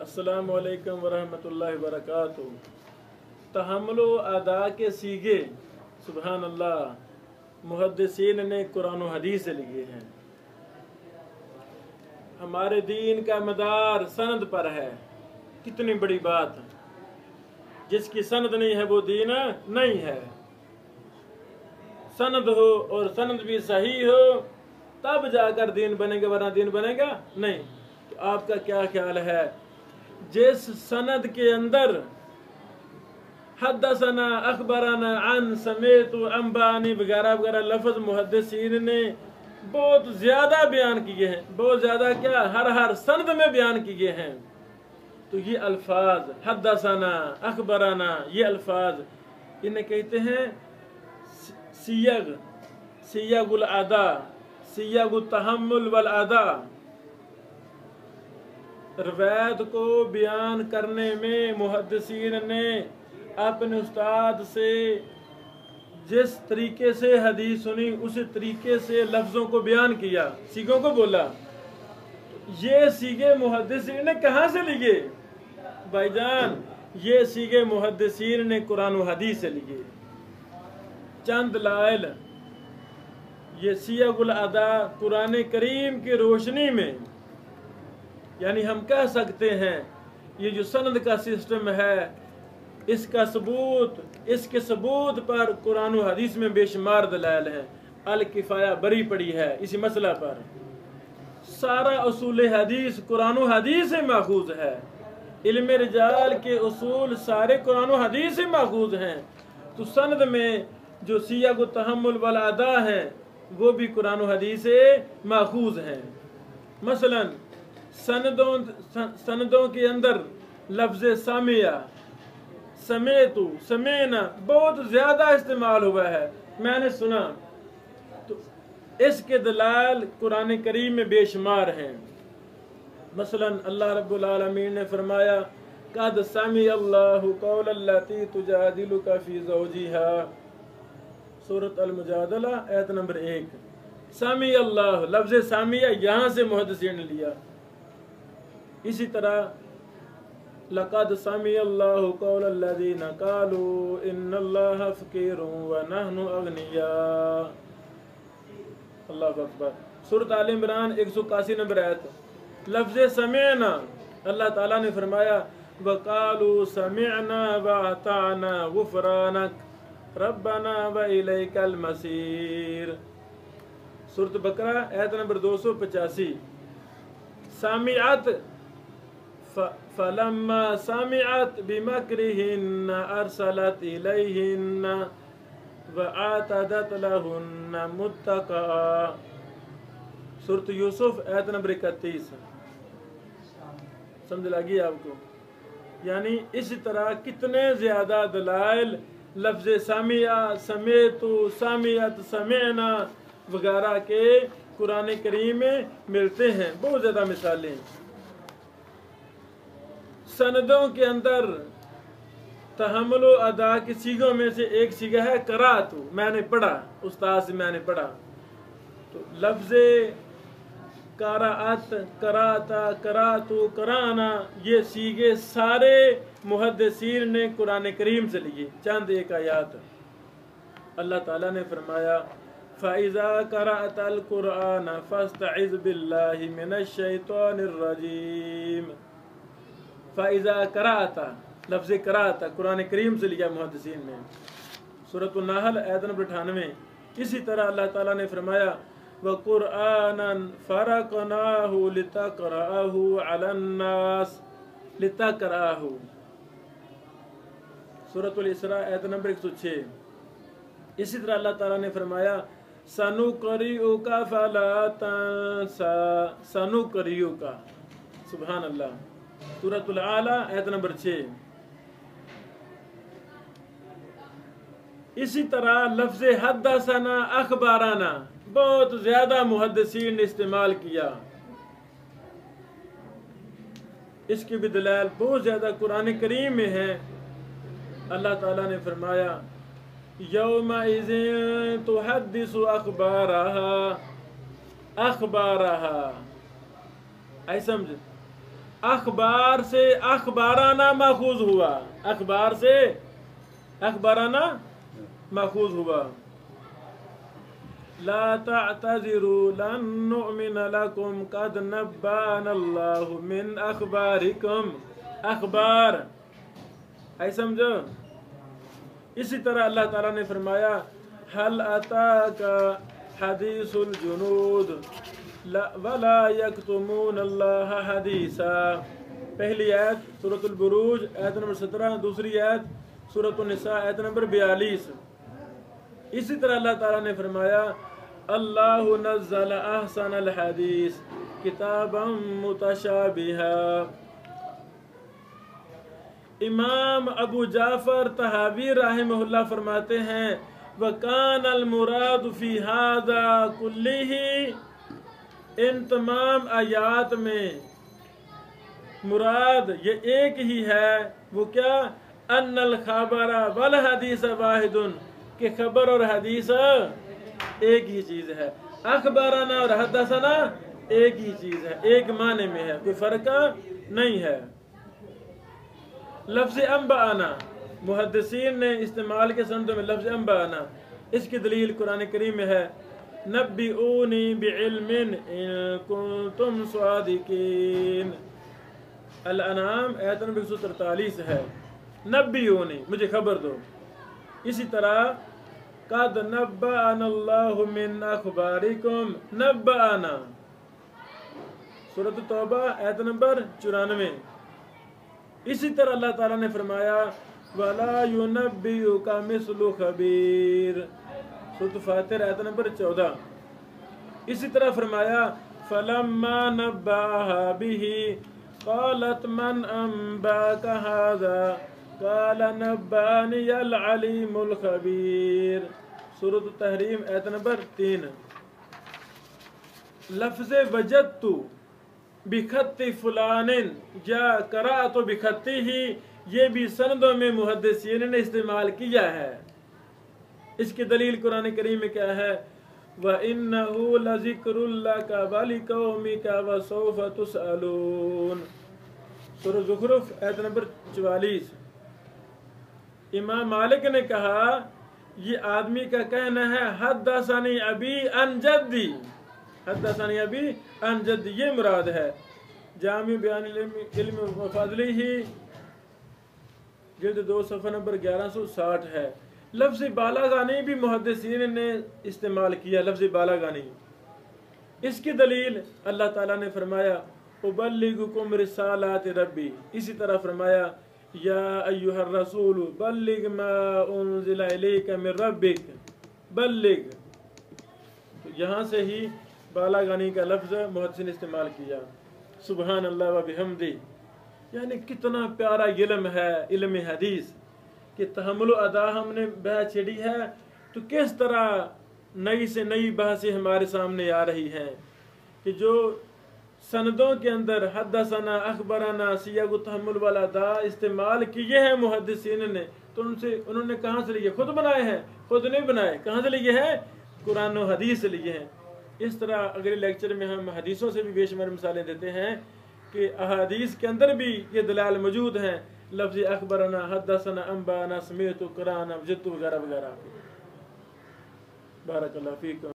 अस्सलामु अलैकुम वरहमतुल्लाहि वबरकातुहू। तहम्मुल अदा के सीगे सुबहान अल्लाह मुहद्दिसीन ने कुरान और हदीस से लिए हैं। हमारे दीन का मदार सनद पर है। कितनी बड़ी बात है। जिसकी सनद नहीं है वो दीन नहीं है। सनद हो और सनद भी सही हो तब जाकर दीन बनेगा, वरना दीन बनेगा नहीं। तो आपका क्या ख्याल है? जिस सनद के अंदर हद्दसना अखबराना अन समेतु अंबानी वगैरह वगैरह लफ्ज मुहद्दिसीन ने बहुत ज्यादा बयान किए हैं, बहुत ज्यादा क्या हर सनद में बयान किए हैं। तो ये अल्फाज हद्दसना अखबराना, ये अल्फाज इन्हें कहते हैं सियगुल अदा, सियगुल तहम्मुल वल अदा। रवायत को बयान करने में मुहद्दिसीन ने अपने उस्ताद से जिस तरीके से हदीस सुनी उसी तरीके से लफ्ज़ों को बयान किया, सीगों को बोला। ये सीगे मुहद्दिसीन ने कहाँ से लिए भाईजान? ये सीगे मुहद्दिसीन ने कुरान और हदीस से लिए। चंद लाइल ये सियगुल अदा कुरान करीम की रोशनी में, यानी हम कह सकते हैं ये जो सनद का सिस्टम है इसका सबूत, इसके सबूत पर कुरान और हदीस में बेशुमार दलाइल हैं। अल किफाया बरी पड़ी है इसी मसला पर। सारा उसूल हदीस कुरान और हदीस से माखूज है। इल्म रिजाल के उसूल सारे कुरान और हदीस से माखूज हैं। तो सनद में जो सियग तहम्मुल वल अदा हैं वो भी कुरान और हदीस से माखूज हैं। मसलन सनदों के अंदर लफ्ज़ सामिया, समेतु, समेना बहुत ज्यादा इस्तेमाल हुआ है, मैंने सुना। तो इसके दलाल कुरान करीम में बेशुमार हैं। मसलन अल्लाह रब्बुल आलमीन ने फरमाया कद समी अल्लाहु कौलल्लती तुजादिलुका फी ज़ौजिहा, सूरत अल मुजादला आयत नंबर 1। सामी अल्लाह, लफ्ज़ सामिया यहाँ से मुहद्दिसीन ने लिया। इसी तरह लक़द समी अल्लाहु कौलल्लज़ीना क़ालू इन्नल्लाहा फ़क़ीरुन व नहनु अग़निया। अल्लाहु अकबर। सूरत आल इमरान 181 नंबर आयत। लफ्ज़ समिअना, अल्लाह ताला ने फरमाया वक़ालू समिअना व अताना गुफ़रानक रब्बना व इलैकल मसीर। सूरत बकरा आयत नंबर 285। सामिअत फलम्मा सामिअत बिमक्रिहिन्न अरसलत इलैहिन्न व आतदत लहुन्न मुत्तका। सूरत यूसुफ आयत नंबर 31। समझ लगी आपको? यानी इस तरह कितने ज्यादा दलाइल लफ्ज़ सामिया, समेतु, सामियत, समेना वगैरह के कुरान करीम में मिलते हैं। बहुत ज्यादा मिसालें। सनदों के अंदर तहम्मुल अदा की सीगों में से एक सीगा है करातु, मैंने पढ़ा, उस्ताद से मैंने पढ़ा। तो लफ्ज़ कराअत, कराता, करातु, कराना ये सीगे सारे मुहद्दिसीन ने कुरान करीम से लिए। चंद एक आयत अल्लाह ताला ने फरमाया फ़इज़ा क़रअतल क़ुरआन फ़स्तइज़ बिल्लाहि मिनश शैतानिर रजीम। फ़इज़ा क़रअता, लफ्ज़ क़रअता कुरान करीम से लिया मुहद्दिसीन ने। सूरत अन-नहल आयत नंबर 98। इसी तरह अल्लाह ताला ने फरमाया व क़ुरआनन फ़रक़नाहु लितक़रअहु अलन्नास, लितक़रअहु। सूरत अल-इसरा आयत नंबर 106। इसी तरह अल्लाह ताला ने फरमाया सनुक़रिउका फ़ला तंसा, सनुक़रिउका। सुभान अल्लाह। सूरत अल-आला आयत नंबर 6। इसी तरह लफ्ज़ हद्दसना अखबाराना बहुत ज्यादा मुहद्दिसीन ने इस्तेमाल किया। इसकी भी दलाल बहुत ज्यादा कुरान करीम में है। अल्लाह ताला ने फरमाया यौमइज़िन तुहद्दिसु अखबारहा, अखबारहा। ऐसा समझ अखबार से अखबाराना माखूज हुआ, अखबार से अखबाराना माखूज हुआ। ला तअतज़िरू लन नुअमिन लकुम कद नब्बानल्लाहु मिन अखबारिकुम, अखबार आई समझो। इसी तरह अल्लाह ताला ने फरमाया हल अताका हदीसुल जुनूद वला यक्तुमून अल्लाह हदीसा। पहली आयत सूरतुल बुरूज आयत नंबर 17, दूसरी आयत सूरतुन निसा आयत नंबर 42। इसी तरह अल्लाह ताला ने फरमाया अल्लाहु नज़्ज़ल अहसनल हदीस किताबम मुतशाबिहा। इमाम अबू जाफर तहावी रहमहुल्लाह फरमाते हैं वकानल मुराद फी हादा कुल्लिही, इन तमाम आयात में मुराद ये एक ही है। वो क्या? अन्नल खबरा वल हदीस वाहिदुन, कि खबर और हदीस एक ही चीज़ है। अखबाराना और हदसना एक ही चीज़ है, एक माने में है, कोई फ़र्क नहीं है। लफ्ज़ अंबाना मुहद्दिसीन ने इस्तेमाल के संदर्भ में लफ्ज़ अंबाना, इसकी दलील कुरान करीम में है नब्बिऊनी बिइल्मिन इन कुंतुम सादिकीन। अल-अनाम आयत नंबर 143 है। नब्बिऊनी, मुझे खबर दो। इसी तरह कद नब्बाअनल्लाहु मिन अखबारिकुम, नब्बाअना सूरत तौबा आयत नंबर 94। इसी तरह अल्लाह ताला ने फरमाया वला युनब्बियुका मिस्लु खबीर, सूरत फातिर आयत नंबर 14। इसी तरह फरमाया फलम्मा नब्बाहा बिही क़ालत मन अंबाका हाज़ा क़ाल नब्बानियल अलीमुल खबीर, सूरत तहरीम आयत नंबर 3। लफ्ज़ वजदतु बिखत्ति फुलानिन या कराअतु बिखत्ति ही, ये भी सनदों में मुहद्दिसीन ने इस्तेमाल किया है। इसकी दलील कुरान करीम में क्या है? व इन्नहु लज़िक्रुल लका व लिकौमिका व सौफ तुसअलून, सूरह ज़ुखरुफ आयत नंबर 44। इमाम मालिक ने कहा ये आदमी का कहना है हद्दसनी अबी अन जद्दी, हद्दसनी अबी अन जद्दी, ये मुराद है। जामी बयान इल्म व फ़ज़लिही जिल्द 2 सफ़ा नंबर 1160 है। लफ्ज़ बालागानी भी मुहद्दिसीन ने इस्तेमाल किया, लफ्ज़ बालागानी। इसकी दलील अल्लाह ताला ने फरमाया उबल्लिगुकुम रिसालाति रब्बी, इसी तरह फरमाया या अय्युहर रसूल बल्लिग मा उन्ज़िला इलैका मिन रब्बिक, बल्लिग। तो यहाँ से ही बालागानी का लफ्ज़ मुहद्दिसीन इस्तेमाल किया। सुबहान अल्लाह व बिहम्दी, यानी कितना प्यारा इल्म है इल्म हदीस कि तहम्मुल अदा हमने बहस छिड़ी है तो किस तरह नई से नई बहसें हमारे सामने आ रही हैं कि जो सनदों के अंदर हद्दसना अखबराना सियाग तहम्मुल वाला अदा इस्तेमाल किए हैं मुहद्दिसीन ने, तो उन्होंने कहाँ से लिए? खुद बनाए हैं? खुद नहीं बनाए, कहाँ से लिए हैं? कुरान और हदीस से लिए हैं। इस तरह अगले लेक्चर में हम हदीसों से भी बेशुमार मिसालें देते हैं कि अहादीस के अंदर भी ये दलाल मौजूद हैं, लफ्ज़ अखबरना हद्दसना अंबाना समीअतु क़राना वजदतु वगैरह वगैरह। बारकल्लाहु फीकुम।